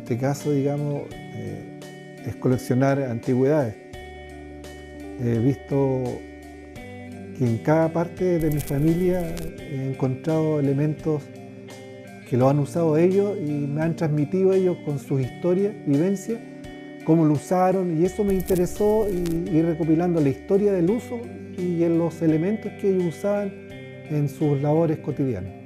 este caso, digamos, es coleccionar antigüedades. He visto que en cada parte de mi familia he encontrado elementos que lo han usado ellos y me han transmitido ellos con sus historias, vivencias, cómo lo usaron, y eso me interesó ir recopilando la historia del uso y en los elementos que ellos usaban en sus labores cotidianas.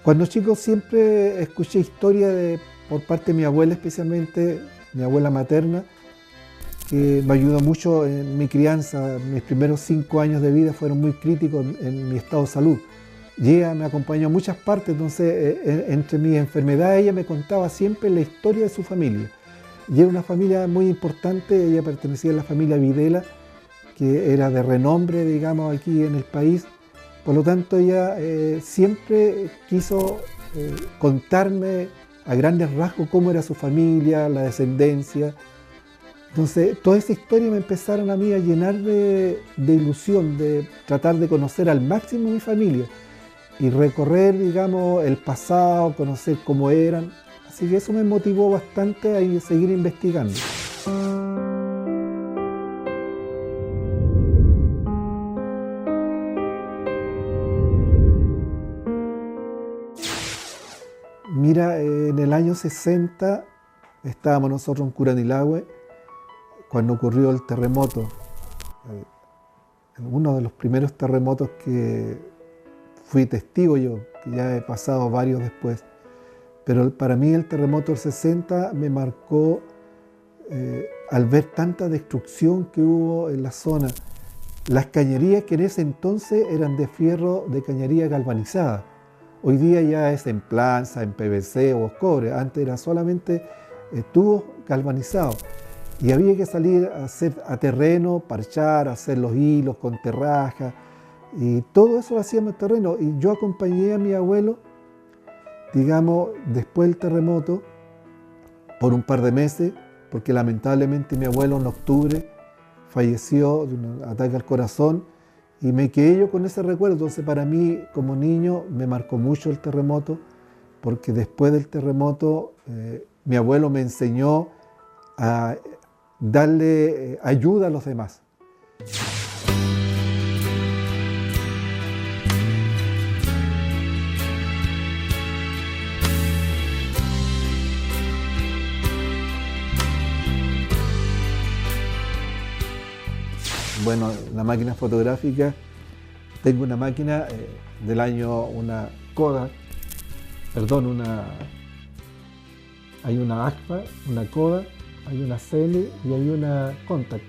Cuando chico siempre escuché historias por parte de mi abuela, especialmente mi abuela materna, que me ayudó mucho en mi crianza. Mis primeros 5 años de vida fueron muy críticos en mi estado de salud. Y ella me acompañó a muchas partes, entonces entre mis enfermedades ella me contaba siempre la historia de su familia. Y era una familia muy importante, ella pertenecía a la familia Videla, que era de renombre, digamos, aquí en el país. Por lo tanto, ella siempre quiso contarme a grandes rasgos cómo era su familia, la descendencia. Entonces, toda esa historia me empezaron a mí a llenar de ilusión, de tratar de conocer al máximo mi familia y recorrer, digamos, el pasado, conocer cómo eran. Así que eso me motivó bastante a seguir investigando. Mira, en el año 60 estábamos nosotros en Curanilahue cuando ocurrió el terremoto, uno de los primeros terremotos que fui testigo yo, que ya he pasado varios después. Pero para mí el terremoto del 60 me marcó al ver tanta destrucción que hubo en la zona. Las cañerías que en ese entonces eran de fierro, de cañería galvanizada. Hoy día ya es en planza, en PVC o cobre. Antes era solamente tubos galvanizados. Y había que salir a hacer a terreno, parchar, hacer los hilos con terraja. Y todo eso lo hacíamos en terreno. Y yo acompañé a mi abuelo, digamos, después del terremoto, por un par de meses, porque lamentablemente mi abuelo en octubre falleció de un ataque al corazón. Y me quedé yo con ese recuerdo. Entonces, para mí, como niño, me marcó mucho el terremoto, porque después del terremoto, mi abuelo me enseñó a darle ayuda a los demás. Bueno, la máquina fotográfica, tengo una máquina del año, una Kodak, perdón, hay una Agfa, una Kodak, hay una Cele y hay una Contact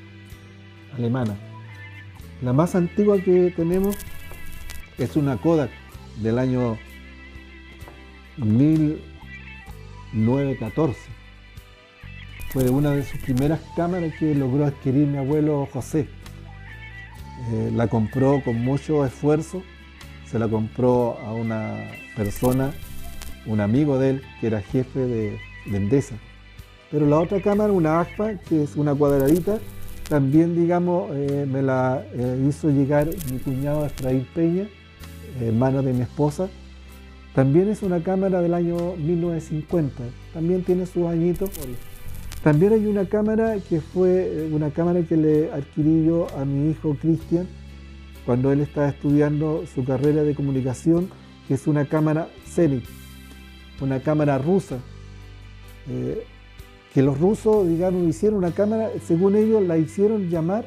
alemana. La más antigua que tenemos es una Kodak del año 1914. Fue una de sus primeras cámaras que logró adquirir mi abuelo José. La compró con mucho esfuerzo, se la compró a una persona, un amigo de él, que era jefe de Endesa. Pero la otra cámara, una Agfa, que es una cuadradita, también, digamos, me la hizo llegar mi cuñado Efraín Peña, hermano de mi esposa. También es una cámara del año 1950, también tiene sus añitos. También hay una cámara que fue una cámara que le adquirí yo a mi hijo Cristian cuando él estaba estudiando su carrera de comunicación, que es una cámara Zenit, una cámara rusa, que los rusos, digamos, hicieron una cámara, según ellos la hicieron llamar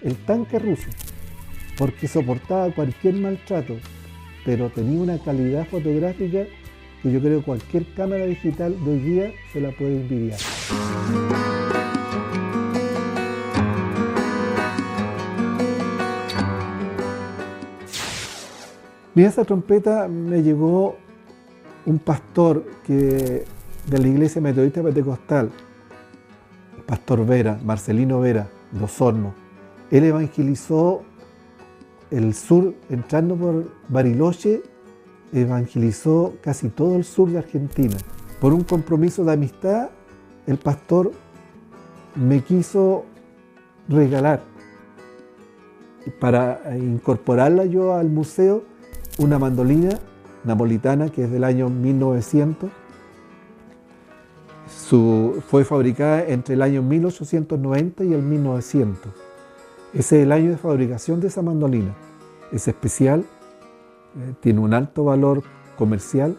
el tanque ruso, porque soportaba cualquier maltrato, pero tenía una calidad fotográfica que yo creo que cualquier cámara digital de hoy día se la puede envidiar. Mira, esa trompeta me llegó un pastor de la iglesia metodista pentecostal, el pastor Vera, Marcelino Vera, de Osorno. Él evangelizó el sur, entrando por Bariloche, evangelizó casi todo el sur de Argentina. Por un compromiso de amistad, el pastor me quiso regalar para incorporarla yo al museo, una mandolina napolitana que es del año 1900. Fue fabricada entre el año 1890 y el 1900. Ese es el año de fabricación de esa mandolina. Es especial, tiene un alto valor comercial,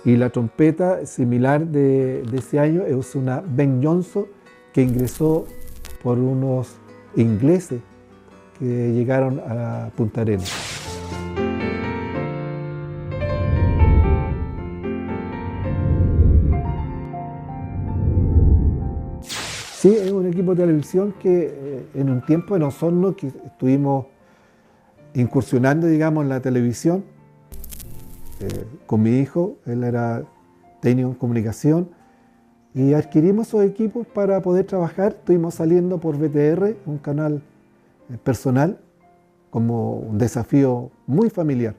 y la trompeta similar de ese año es una Ben Johnson que ingresó por unos ingleses que llegaron a Punta Arenas. Sí, es un equipo de televisión que en un tiempo en Osorno que estuvimos incursionando, digamos, en la televisión con mi hijo. Él era técnico en comunicación y adquirimos esos equipos para poder trabajar. Estuvimos saliendo por VTR, un canal personal, como un desafío muy familiar.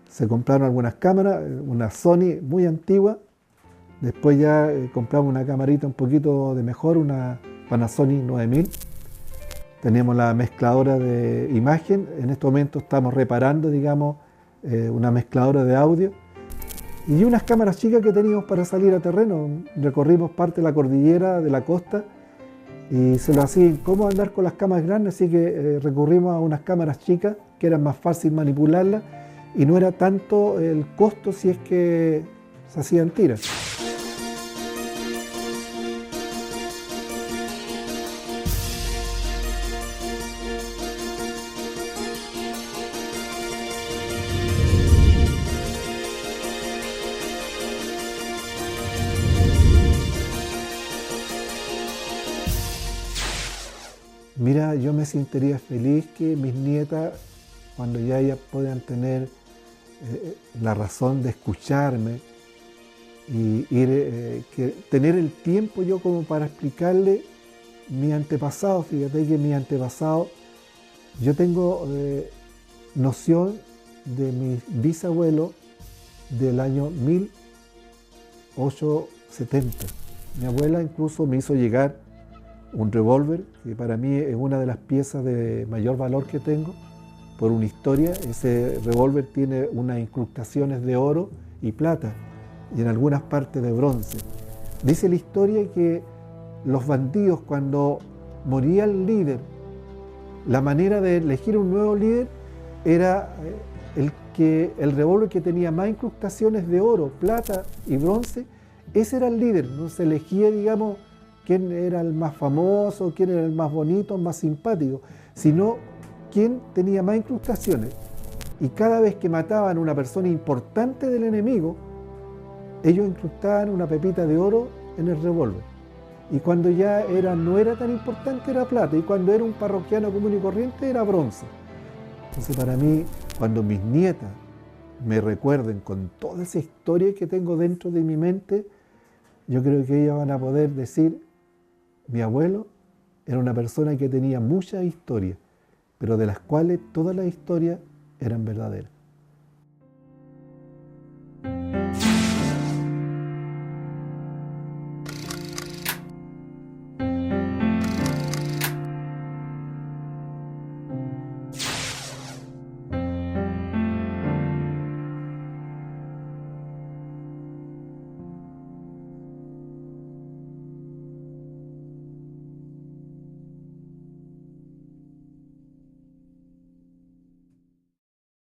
Se compraron algunas cámaras, una Sony muy antigua. Después ya compramos una camarita un poquito de mejor, una Panasonic 9000. Tenemos la mezcladora de imagen. En este momento estamos reparando, digamos, una mezcladora de audio. Y unas cámaras chicas que teníamos para salir a terreno. Recorrimos parte de la cordillera, de la costa, y se lo hacía incómodo andar con las cámaras grandes, así que recurrimos a unas cámaras chicas que eran más fácil manipularlas y no era tanto el costo si es que se hacían tiras. Mira, yo me sentiría feliz que mis nietas, cuando ya ellas puedan tener la razón de escucharme y tener el tiempo yo como para explicarle mi antepasado. Fíjate que mi antepasado, yo tengo noción de mi bisabuelo del año 1870. Mi abuela incluso me hizo llegar un revólver, que para mí es una de las piezas de mayor valor que tengo, por una historia. Ese revólver tiene unas incrustaciones de oro y plata, y en algunas partes de bronce. Dice la historia que los bandidos, cuando moría el líder, la manera de elegir un nuevo líder era el revólver que tenía más incrustaciones de oro, plata y bronce. Ese era el líder. No se elegía, digamos, quién era el más famoso, quién era el más bonito, más simpático, sino quién tenía más incrustaciones. Y cada vez que mataban a una persona importante del enemigo, ellos incrustaban una pepita de oro en el revólver. Y cuando ya no era tan importante, era plata. Y cuando era un parroquiano común y corriente, era bronce. Entonces, para mí, cuando mis nietas me recuerden con toda esa historia que tengo dentro de mi mente, yo creo que ellas van a poder decir: mi abuelo era una persona que tenía muchas historias, pero de las cuales todas las historias eran verdaderas.